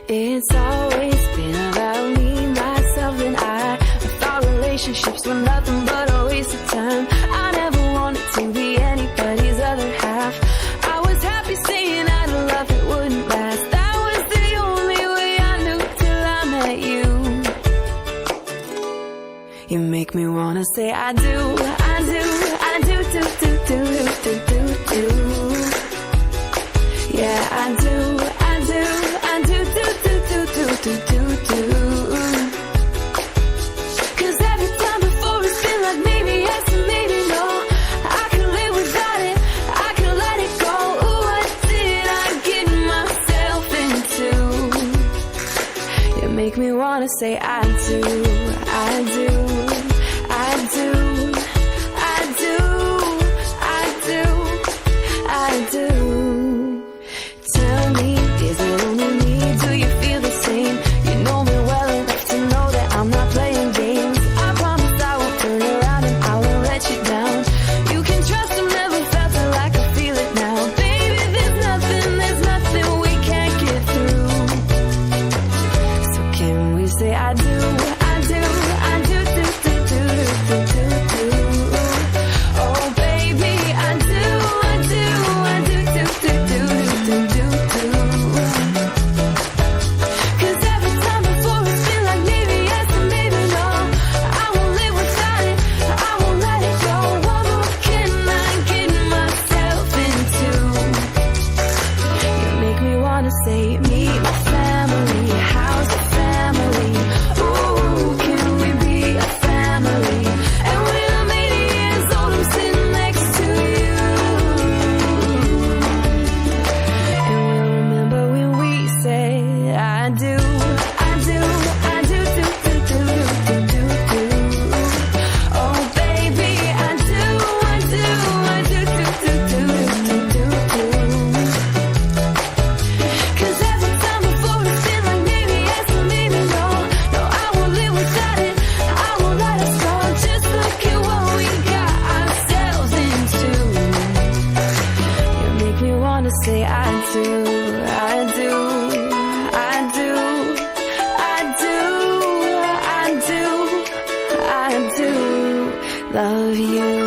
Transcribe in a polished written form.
It's always been about me, myself, and I thought relationships were nothing but a waste of time. I never wanted to be anybody's other half. I was happy saying I'd love it wouldn't last. That was the only way I knew till I met you. You make me wanna say I do, I do, I do, do, do, do, do, do, do. Yeah, I do, I do, I do, do, do, do, do, do, do, do. 'Cause every time before it's been like maybe yes and maybe no. I can live without it, I can let it go. Ooh, what did I get myself into? You make me wanna say I do, I do, I do, I do, I do, I do. Tell me, is it only me? Do you feel the same? You know me well enough to know that I'm not playing games. I promise I won't turn around and I won't let you down. You can trust I've never felt it like I feel it now. Baby, there's nothing we can't get through. So can we say I do, I do, I do, do, do, do, do, do, do. Oh baby, I do, I do, I do, do, do, do, do, do, do. 'Cause every time before it's been like maybe yes and maybe no. I won't live without it, I won't let it go. What more can I get myself into? You make me wanna say meet my family, how's the family? Ooh, can we be a family? And when I'm 80 years old, I'm sitting next to you. And we'll remember when we say I do, I do, I do, do, do, do, do, do, do. Oh baby, I do, I do, I do, do, do, do, do, do, do. 'Cause every time before it's been like maybe yes and maybe no. No, I won't live without it, I won't let us go. Just look at what we got ourselves into. You make me wanna say I do, I do, I do, I do, I do, I do love you.